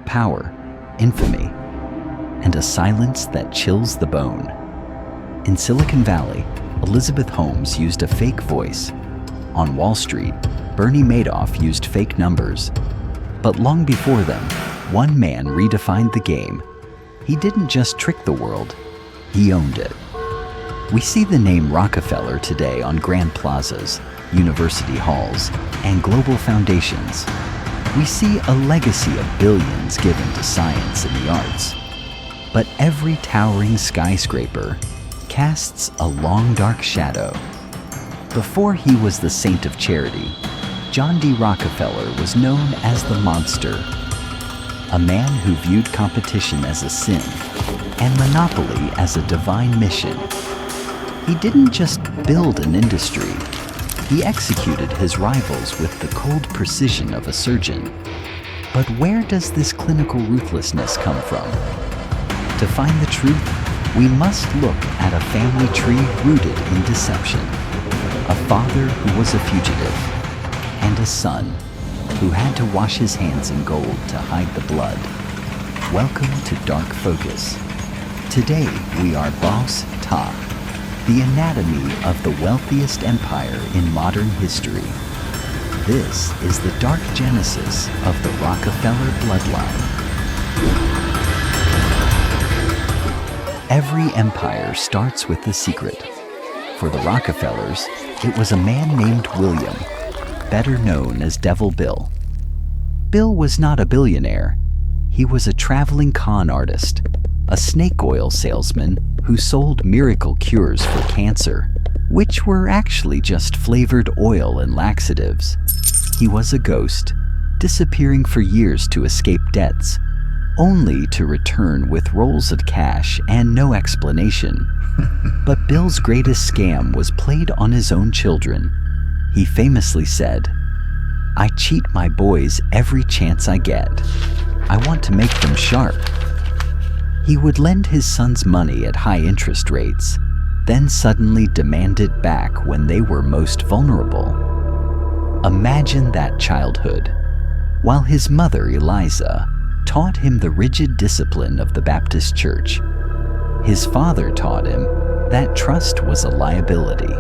power, infamy, and a silence that chills the bone. In Silicon Valley, Elizabeth Holmes used a fake voice. On Wall Street, Bernie Madoff used fake numbers. But long before them, one man redefined the game. He didn't just trick the world, he owned it. We see the name Rockefeller today on grand plazas, university halls, and global foundations. We see a legacy of billions given to science and the arts. But every towering skyscraper casts a long dark shadow. Before he was the saint of charity, John D. Rockefeller was known as the monster, a man who viewed competition as a sin and monopoly as a divine mission. He didn't just build an industry, he executed his rivals with the cold precision of a surgeon. But where does this clinical ruthlessness come from? To find the truth, we must look at a family tree rooted in deception. A father who was a fugitive, and a son who had to wash his hands in gold to hide the blood. Welcome to Dark Focus. Today we are Boss Top, the anatomy of the wealthiest empire in modern history. This is the dark genesis of the Rockefeller bloodline. Every empire starts with a secret. For the Rockefellers, it was a man named William, better known as Devil Bill. Bill was not a billionaire. He was a traveling con artist, a snake oil salesman who sold miracle cures for cancer, which were actually just flavored oil and laxatives. He was a ghost, disappearing for years to escape debts, only to return with rolls of cash and no explanation. But Bill's greatest scam was played on his own children. He famously said, "I cheat my boys every chance I get. I want to make them sharp." He would lend his sons money at high interest rates, then suddenly demand it back when they were most vulnerable. Imagine that childhood, while his mother, Eliza, taught him the rigid discipline of the Baptist Church. His father taught him that trust was a liability.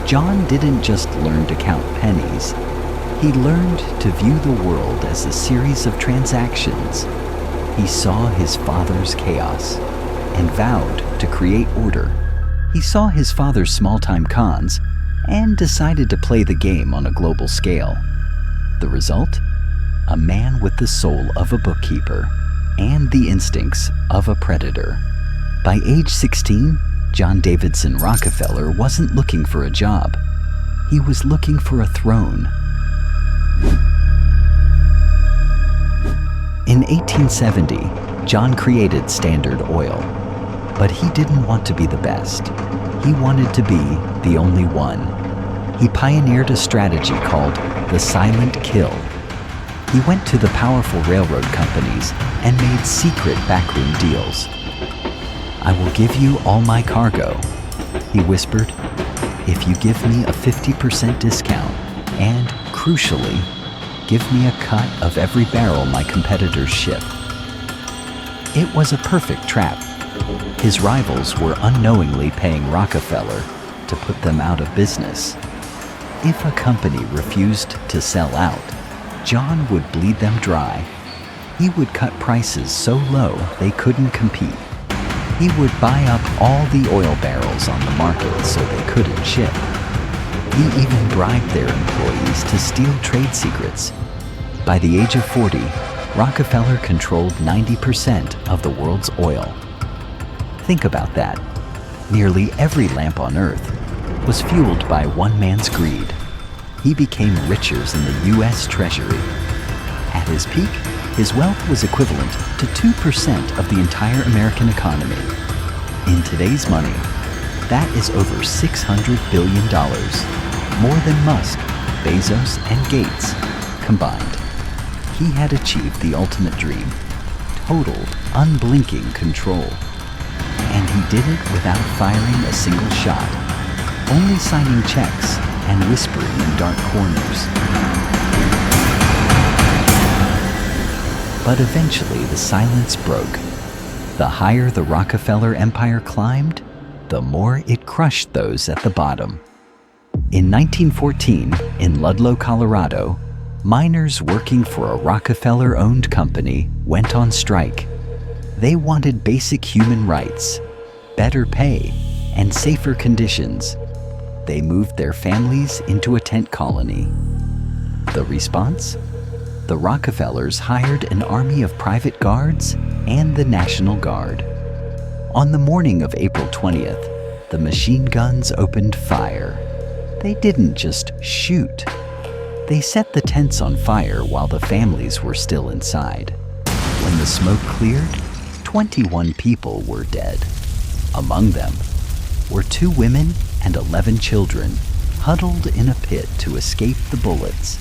John didn't just learn to count pennies. He learned to view the world as a series of transactions. He saw his father's chaos and vowed to create order. He saw his father's small-time cons and decided to play the game on a global scale. The result? A man with the soul of a bookkeeper and the instincts of a predator. By age 16, John Davidson Rockefeller wasn't looking for a job. He was looking for a throne. In 1870, John created Standard Oil, but he didn't want to be the best. He wanted to be the only one. He pioneered a strategy called the silent kill. He went to the powerful railroad companies and made secret backroom deals. "I will give you all my cargo," he whispered, "if you give me a 50% discount and, crucially, give me a cut of every barrel my competitors ship." It was a perfect trap. His rivals were unknowingly paying Rockefeller to put them out of business. If a company refused to sell out, John would bleed them dry. He would cut prices so low they couldn't compete. He would buy up all the oil barrels on the market so they couldn't ship. He even bribed their employees to steal trade secrets. By the age of 40, Rockefeller controlled 90% of the world's oil. Think about that. Nearly every lamp on Earth was fueled by one man's greed. He became richer than the U.S. Treasury. At his peak, his wealth was equivalent to 2% of the entire American economy. In today's money, that is over $600 billion, more than Musk, Bezos, and Gates combined. He had achieved the ultimate dream, total, unblinking control. And he did it without firing a single shot, only signing checks and whispering in dark corners. But eventually the silence broke. The higher the Rockefeller empire climbed, the more it crushed those at the bottom. In 1914, in Ludlow, Colorado, miners working for a Rockefeller-owned company went on strike. They wanted basic human rights, better pay, and safer conditions. They moved their families into a tent colony. The response? The Rockefellers hired an army of private guards and the National Guard. On the morning of April 20th, the machine guns opened fire. They didn't just shoot. They set the tents on fire while the families were still inside. When the smoke cleared, 21 people were dead. Among them were 2 women and 11 children huddled in a pit to escape the bullets,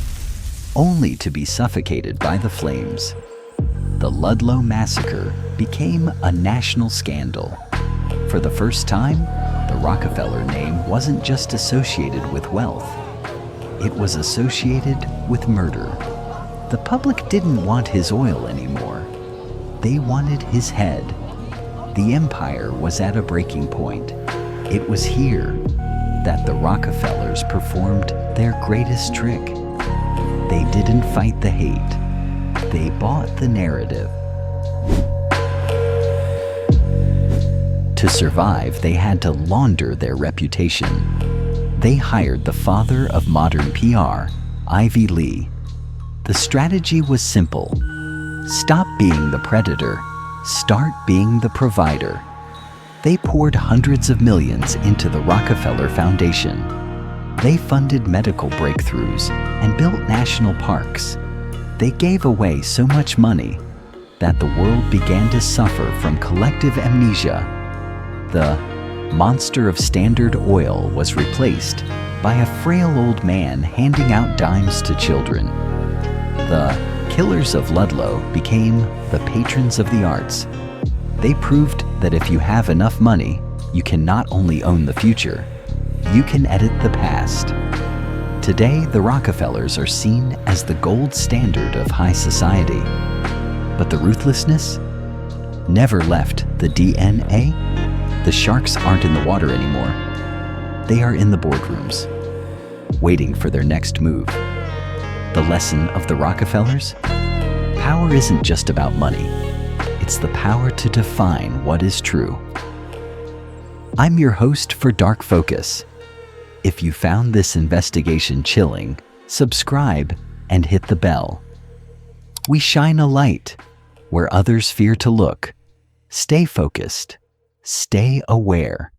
only to be suffocated by the flames. The Ludlow Massacre became a national scandal. For the first time, the Rockefeller name wasn't just associated with wealth. It was associated with murder. The public didn't want his oil anymore. They wanted his head. The empire was at a breaking point. It was here that the Rockefellers performed their greatest trick. They didn't fight the hate. They bought the narrative. To survive, they had to launder their reputation. They hired the father of modern PR, Ivy Lee. The strategy was simple. Stop being the predator. Start being the provider. They poured hundreds of millions into the Rockefeller Foundation. They funded medical breakthroughs and built national parks. They gave away so much money that the world began to suffer from collective amnesia. The monster of Standard Oil was replaced by a frail old man handing out dimes to children. The killers of Ludlow became the patrons of the arts. They proved that if you have enough money, you can not only own the future, you can edit the past. Today, the Rockefellers are seen as the gold standard of high society. But the ruthlessness never left the DNA. The sharks aren't in the water anymore. They are in the boardrooms, waiting for their next move. The lesson of the Rockefellers? Power isn't just about money. It's the power to define what is true. I'm your host for Dark Focus. If you found this investigation chilling, subscribe and hit the bell. We shine a light where others fear to look. Stay focused. Stay aware.